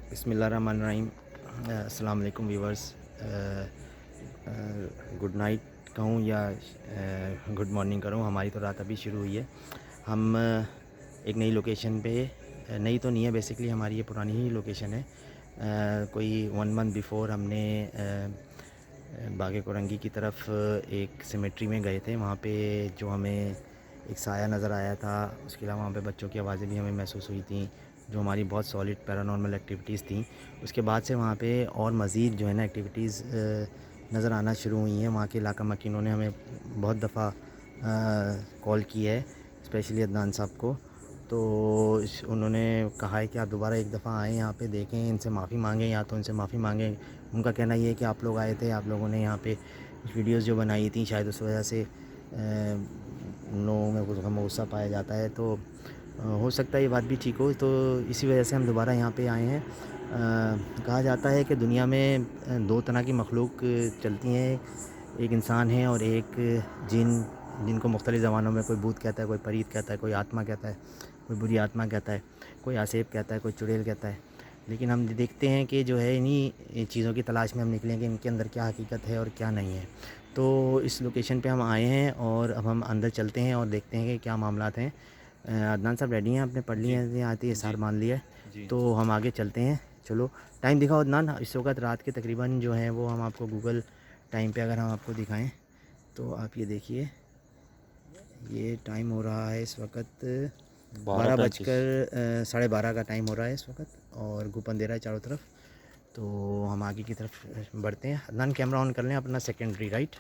बिस्मिल्लाहिर्रहमानिर्रहीम। अस्सलाम वालेकुम व्यूवर्स। गुड नाइट कहूँ या गुड मॉर्निंग करूँ, हमारी तो रात अभी शुरू हुई है। हम एक नई लोकेशन पे, नई तो नहीं है बेसिकली, हमारी ये पुरानी ही लोकेशन है। कोई 1 मंथ बिफ़ोर हमने बागे कोरंगी की तरफ एक सिमेट्री में गए थे। वहाँ पे जो हमें एक साया नज़र आया था, उसके अलावा वहाँ पे बच्चों की आवाज़ें भी हमें महसूस हुई थी, जो हमारी बहुत सॉलिड पैरानॉर्मल एक्टिविटीज़ थी। उसके बाद से वहाँ पे और मज़ीद जो है ना एक्टिविटीज़ नज़र आना शुरू हुई हैं। वहाँ के इलाका मकीनों ने हमें बहुत दफ़ा कॉल की है, स्पेशली अदनान साहब को। तो उन्होंने कहा है कि आप दोबारा एक दफ़ा आएँ यहाँ पे, देखें, इनसे माफ़ी मांगें, या तो इनसे माफ़ी मांगें। उनका कहना ये है कि आप लोग आए थे, आप लोगों ने यहाँ पे कुछ वीडियोस जो बनाई थी, शायद उस वजह से उन लोगों में कुछ गम गुस्सा पाया जाता है। तो हो सकता है ये बात भी ठीक हो, तो इसी वजह से हम दोबारा यहाँ पे आए हैं। कहा जाता है कि दुनिया में दो तरह की मखलूक चलती हैं, एक इंसान है और एक जिन, जिनको मुख्तलिफ़ ज़बानों में कोई भूत कहता है, कोई परीत कहता है, कोई आत्मा कहता है, कोई बुरी आत्मा कहता है, कोई आसेब कहता है, कोई चुड़ैल कहता है। लेकिन हम देखते हैं कि जो है इन्हीं चीज़ों की तलाश में हम निकलें कि इनके अंदर क्या हकीकत है और क्या नहीं है। तो इस लोकेशन पे हम आए हैं और अब हम अंदर चलते हैं और देखते हैं कि क्या मामलात हैं। अदनान साहब रेडी हैं? आपने पढ़ ली है, आती है, सार मान लिया है, तो हम आगे चलते हैं। चलो, टाइम दिखाओ अदनान। इस वक्त रात के तकरीबन जो है वो हम आपको गूगल टाइम पे अगर हम आपको दिखाएं तो आप ये देखिए, ये टाइम हो रहा है इस वक्त 12 बजकर 12:30 का टाइम हो रहा है इस वक्त, और धूप अंधेरा है चारों तरफ। तो हम आगे की तरफ बढ़ते हैं। अदनान कैमरा ऑन कर लें अपना सेकेंडरी, राइट।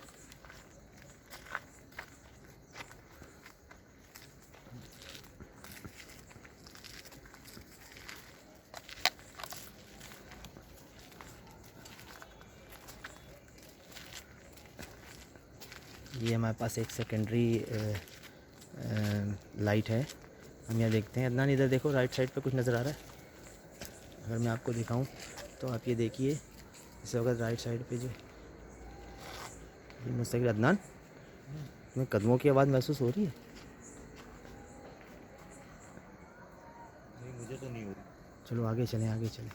ये हमारे पास एक सेकेंडरी लाइट है। हम यहाँ देखते हैं। अदनान इधर देखो, राइट साइड पे कुछ नज़र आ रहा है? अगर मैं आपको दिखाऊं तो आप ये देखिए, इस वक्त राइट साइड पे जो ये मुस्तकिल, अदनान तुम्हें कदमों की आवाज़ महसूस हो रही है? नहीं, मुझे तो नहीं हो रही। चलो आगे चलें, आगे चलें।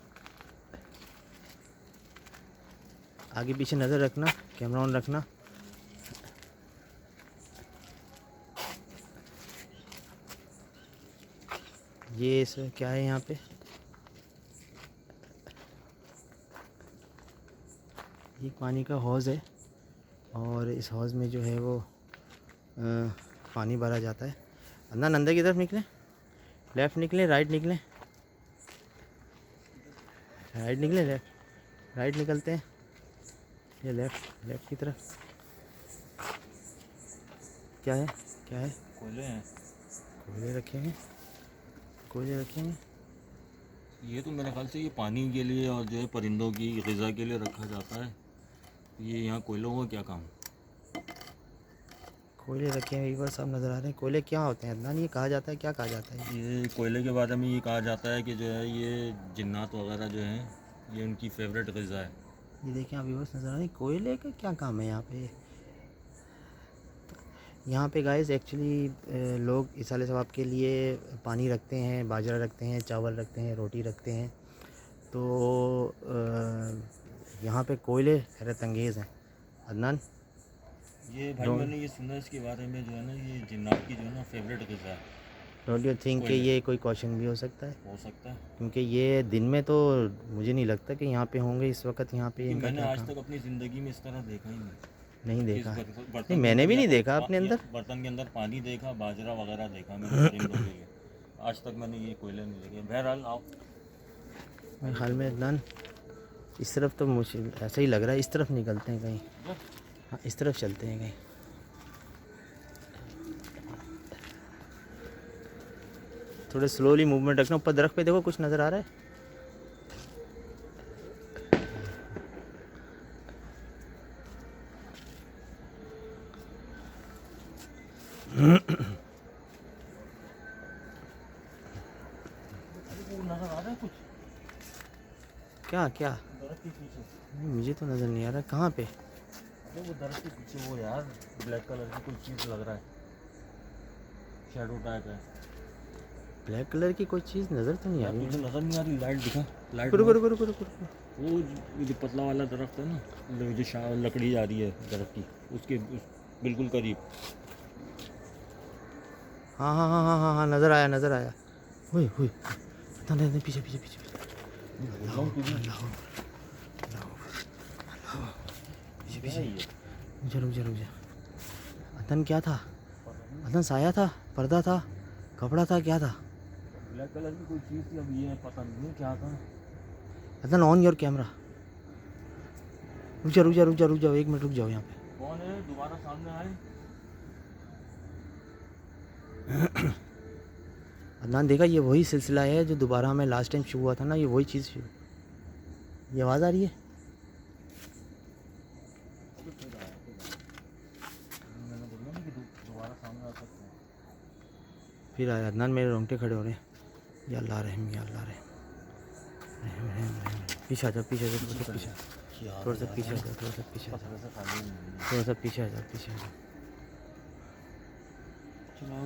आगे पीछे नज़र रखना, कैमरा ऑन रखना। ये इस क्या है यहाँ पे? ये पानी का हौज़ है और इस हौज़ में जो है वो पानी भरा जाता है। अदनान अंदर की तरफ निकलें, लेफ़्ट निकलें, राइट निकलें, राइट निकलें, लेफ़्ट, राइट निकलते हैं, ये लेफ़्ट, लेफ़्ट की तरफ। क्या है, क्या है? कोयले हैं। कोयले रखे हैं, कोयले रखे हैं। ये तो मेरे ख्याल से ये पानी के लिए और जो है परिंदों की ग़िज़ा के लिए रखा जाता है। ये यहाँ कोयलों का क्या काम? कोयले रखे हैं, वीवर साहब नज़र आ रहे हैं। कोयले क्या होते हैं अदनान? ये कहा जाता है, क्या कहा जाता है? ये कोयले के बारे में ये कहा जाता है कि जो है ये जिन्नात वगैरह जो हैं ये उनकी फेवरेट ग़िज़ा है। ये देखें आप, वीवर्स नज़र आ रहे हैं। कोयले का क्या काम है यहाँ पे? यहाँ पे गाइस एक्चुअली लोग इसाले सवाब के लिए पानी रखते हैं, बाजरा रखते हैं, चावल रखते हैं, रोटी रखते हैं। तो यहाँ पे कोयले हैरत अंगेज़ हैं अदनान। ये भाई मैंने ये सुना है इसके बारे में जो है ना, ये जिन्नात की जो है ना फेवरेट ग़िज़ा है। डोंट यू थिंक कि कोयले ये कोई क्वेश्चन भी हो सकता है? हो सकता है क्योंकि ये दिन में तो मुझे नहीं लगता कि यहाँ पे होंगे इस वक्त। यहाँ पे कि इनका मैंने क्या आज काम? तक अपनी ज़िंदगी में इस तरह देखा ही नहीं। नहीं इस देखा? नहीं, बर्तन के मैंने अंदर भी या नहीं तो देखा अपने अंदर। बर्तन के अंदर पानी देखा, बाजरा वगैरह देखा मैंने परिंदों के लिए। आज तक मैंने ये कोयले नहीं देखे। बहरहाल आओ। मेरे ख्याल में अदनान इस तरफ तो मुझे ऐसा ही लग रहा है, इस तरफ निकलते हैं कहीं। हाँ, इस तरफ चलते हैं कहीं। थोड़े स्लोली मूवमेंट रखना। ऊपर दरख्त पे देखो, कुछ नज़र आ रहा है? वो नज़र आ रहा है कुछ क्या क्या? दरख्त के पीछे। नहीं, मुझे तो नज़र नहीं आ रहा। कहाँ पे? अरे वो दरख्त के पीछे वो यार ब्लैक कलर की कोई चीज़ लग रहा है, शैडो टाइप है। ब्लैक कलर की कोई चीज़ नज़र तो नहीं आ यार रही। तुझे नजर नहीं आ रही? लाइट दिखा, लाइट रुको मार। रुको रुको रुको रुको। वो जो पतला वाला दरख्त है ना, जो लकड़ी जा रही है दरख्त की, उसके बिल्कुल करीब। हाँ हाँ हाँ हाँ हाँ हाँ, नज़र आया नज़र आया। हुई हुई, नहीं नहीं, पीछे पीछे पीछे पीछे। बोल रहा हूँ तुझे। पीछे क्या है पीछे। ये? रुक जा रुक जा रुक जा। अदन क्या था? अदन साया था, पर्दा था, कपड़ा था, क्या था? ब्लैक कलर की कोई चीज़ थी, अब ये पता नहीं क्या था। अदन ऑन योर कैमरा। रुक जा रुक जा रुक जा रुक जाओ, 1 मिनट रुक जाओ यहाँ पे। कौन है? दोबारा सामने आए। अदनान देखा, ये वही सिलसिला है जो दोबारा हमें लास्ट टाइम शो हुआ था ना, ये वही चीज़। ये आवाज़ आ रही है? मैंने बोला ना कि दोबारा सामने आ सकते हैं। फिर आया अदनान, मेरे रोंगटे खड़े हो रहे हैं। या अल्लाह रहम, या अल्लाह रहम, रहम रहम रहम। पीछे आ जाओ, पीछे आ जाओ, थोड़ा सा पीछे, थोड़ा सा पीछे आ जाओ, थोड़ा सा पीछे आ जाओ, पत्थर से खाली नहीं है। थोड़ा सा पीछे आ जाओ, पीछे आ जाओ। चलाओ।